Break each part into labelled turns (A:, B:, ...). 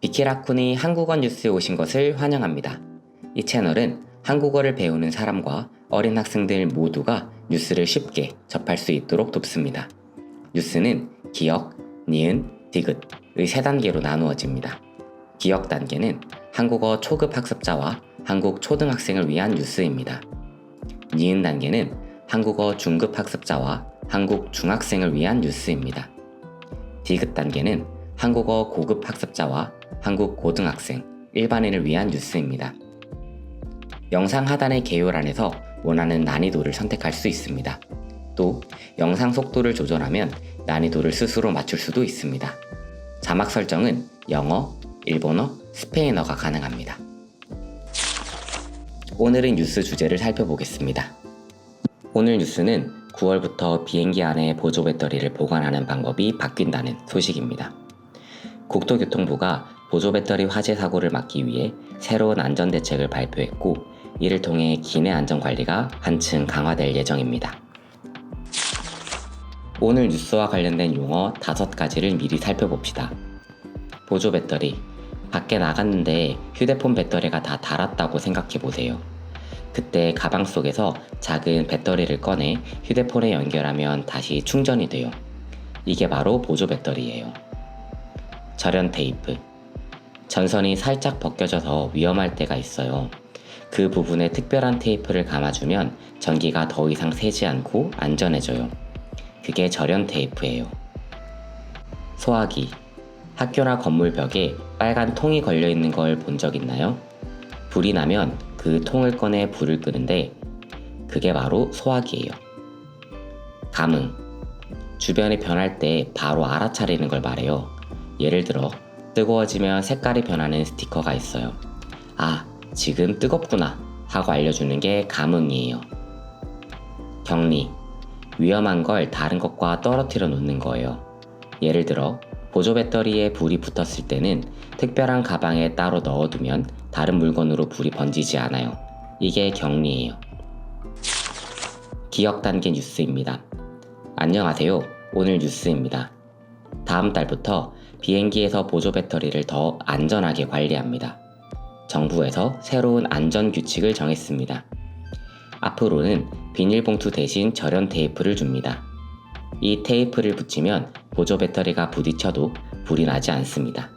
A: 비키라쿤이 한국어 뉴스에 오신 것을 환영합니다. 이 채널은 한국어를 배우는 사람과 어린 학생들 모두가 뉴스를 쉽게 접할 수 있도록 돕습니다. 뉴스는 기역, 니은, 디귿의 3단계로 나누어집니다. 기역 단계는 한국어 초급 학습자와 한국 초등학생을 위한 뉴스입니다. 니은 단계는 한국어 중급 학습자와 한국 중학생을 위한 뉴스입니다. 디귿 단계는 한국어 고급 학습자와 한국 고등학생, 일반인을 위한 뉴스입니다. 영상 하단의 개요란에서 원하는 난이도를 선택할 수 있습니다. 또 영상 속도를 조절하면 난이도를 스스로 맞출 수도 있습니다. 자막 설정은 영어, 일본어, 스페인어가 가능합니다. 오늘은 뉴스 주제를 살펴보겠습니다. 오늘 뉴스는 9월부터 비행기 안에 보조 배터리를 보관하는 방법이 바뀐다는 소식입니다. 국토교통부가 보조 배터리 화재 사고를 막기 위해 새로운 안전대책을 발표했고, 이를 통해 기내 안전관리가 한층 강화될 예정입니다. 오늘 뉴스와 관련된 용어 5가지를 미리 살펴봅시다. 보조 배터리. 밖에 나갔는데 휴대폰 배터리가 다 닳았다고 생각해보세요. 그때 가방 속에서 작은 배터리를 꺼내 휴대폰에 연결하면 다시 충전이 돼요. 이게 바로 보조 배터리예요. 절연 테이프. 전선이 살짝 벗겨져서 위험할 때가 있어요. 그 부분에 특별한 테이프를 감아주면 전기가 더 이상 새지 않고 안전해져요. 그게 절연 테이프예요. 소화기. 학교나 건물 벽에 빨간 통이 걸려있는 걸 본 적 있나요? 불이 나면 그 통을 꺼내 불을 끄는데 그게 바로 소화기예요. 감응. 주변이 변할 때 바로 알아차리는 걸 말해요. 예를 들어 뜨거워지면 색깔이 변하는 스티커가 있어요. 아, 지금 뜨겁구나 하고 알려주는 게 감응이에요. 격리. 위험한 걸 다른 것과 떨어뜨려 놓는 거예요. 예를 들어 보조 배터리에 불이 붙었을 때는 특별한 가방에 따로 넣어두면 다른 물건으로 불이 번지지 않아요. 이게 격리예요. 기역 단계 뉴스입니다. 안녕하세요. 오늘 뉴스입니다. 다음 달부터 비행기에서 보조 배터리를 더 안전하게 관리합니다. 정부에서 새로운 안전 규칙을 정했습니다. 앞으로는 비닐봉투 대신 절연 테이프를 줍니다. 이 테이프를 붙이면 보조 배터리가 부딪혀도 불이 나지 않습니다.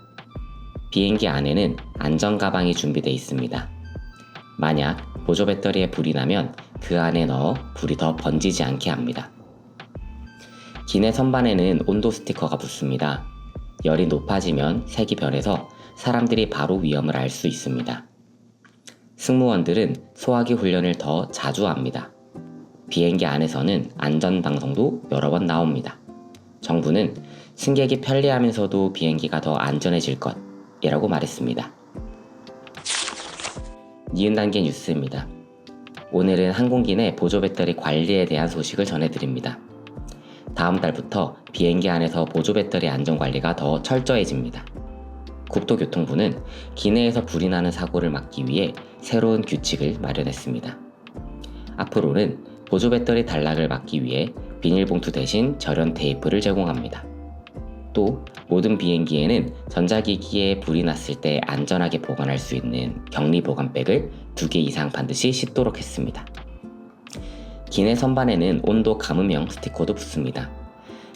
A: 비행기 안에는 안전 가방이 준비되어 있습니다. 만약 보조 배터리에 불이 나면 그 안에 넣어 불이 더 번지지 않게 합니다. 기내 선반에는 온도 스티커가 붙습니다. 열이 높아지면 색이 변해서 사람들이 바로 위험을 알 수 있습니다. 승무원들은 소화기 훈련을 더 자주 합니다. 비행기 안에서는 안전방송도 여러 번 나옵니다. 정부는 승객이 편리하면서도 비행기가 더 안전해질 것이라고 말했습니다. 니은 단계 뉴스입니다. 오늘은 항공기 내 보조 배터리 관리에 대한 소식을 전해드립니다. 다음 달부터 비행기 안에서 보조 배터리 안전관리가 더 철저해집니다. 국토교통부는 기내에서 불이 나는 사고를 막기 위해 새로운 규칙을 마련했습니다. 앞으로는 보조 배터리 단락을 막기 위해 비닐봉투 대신 절연 테이프를 제공합니다. 또 모든 비행기에는 전자기기에 불이 났을 때 안전하게 보관할 수 있는 격리 보관백을 2개 이상 반드시 싣도록 했습니다. 기내 선반에는 온도 감음형 스티커도 붙습니다.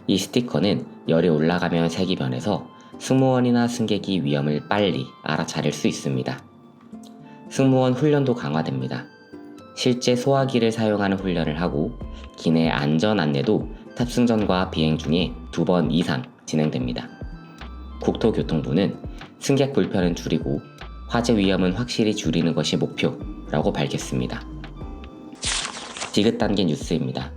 A: 이 스티커는 열이 올라가면 색이 변해서 승무원이나 승객이 위험을 빨리 알아차릴 수 있습니다. 승무원 훈련도 강화됩니다. 실제 소화기를 사용하는 훈련을 하고 기내 안전 안내도 탑승 전과 비행 중에 2번 이상 진행됩니다. 국토교통부는 승객 불편은 줄이고 화재 위험은 확실히 줄이는 것이 목표라고 밝혔습니다. 디귿 단계 뉴스입니다.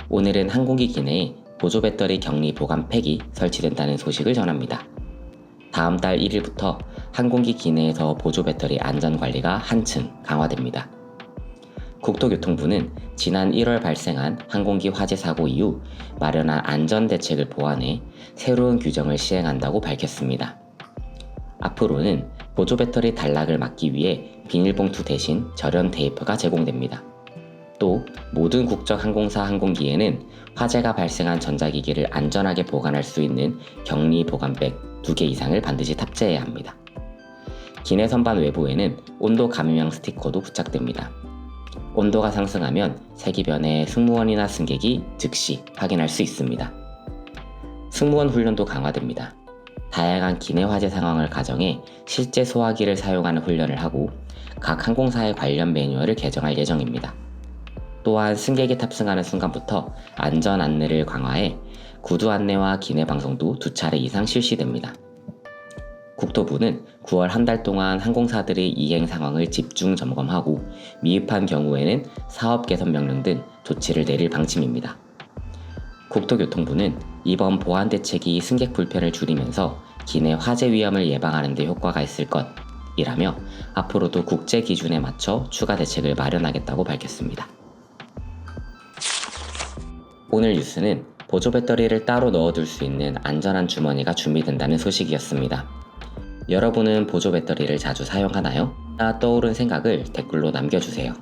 A: 오늘은 항공기 기내에 보조 배터리 격리 보관 팩이 설치된다는 소식을 전합니다. 다음 달 1일부터 항공기 기내에서 보조 배터리 안전 관리가 한층 강화됩니다. 국토교통부는 지난 1월 발생한 항공기 화재 사고 이후 마련한 안전 대책을 보완해 새로운 규정을 시행한다고 밝혔습니다. 앞으로는 보조 배터리 단락을 막기 위해 비닐봉투 대신 절연 테이프가 제공됩니다. 또 모든 국적 항공사 항공기에는 화재가 발생한 전자기기를 안전하게 보관할 수 있는 격리 보관백 2개 이상을 반드시 탑재해야 합니다. 기내 선반 외부에는 온도 감염형 스티커도 부착됩니다. 온도가 상승하면 세기변의 승무원이나 승객이 즉시 확인할 수 있습니다. 승무원 훈련도 강화됩니다. 다양한 기내 화재 상황을 가정해 실제 소화기를 사용하는 훈련을 하고 각 항공사의 관련 매뉴얼을 개정할 예정입니다. 또한 승객이 탑승하는 순간부터 안전 안내를 강화해 구두 안내와 기내 방송도 2차례 이상 실시됩니다. 국토부는 9월 한 달 동안 항공사들의 이행 상황을 집중 점검하고 미흡한 경우에는 사업 개선 명령 등 조치를 내릴 방침입니다. 국토교통부는 이번 보안 대책이 승객 불편을 줄이면서 기내 화재 위험을 예방하는 데 효과가 있을 것이라며 앞으로도 국제 기준에 맞춰 추가 대책을 마련하겠다고 밝혔습니다. 오늘 뉴스는 보조 배터리를 따로 넣어둘 수 있는 안전한 주머니가 준비된다는 소식이었습니다. 여러분은 보조 배터리를 자주 사용하나요? 떠오른 생각을 댓글로 남겨주세요.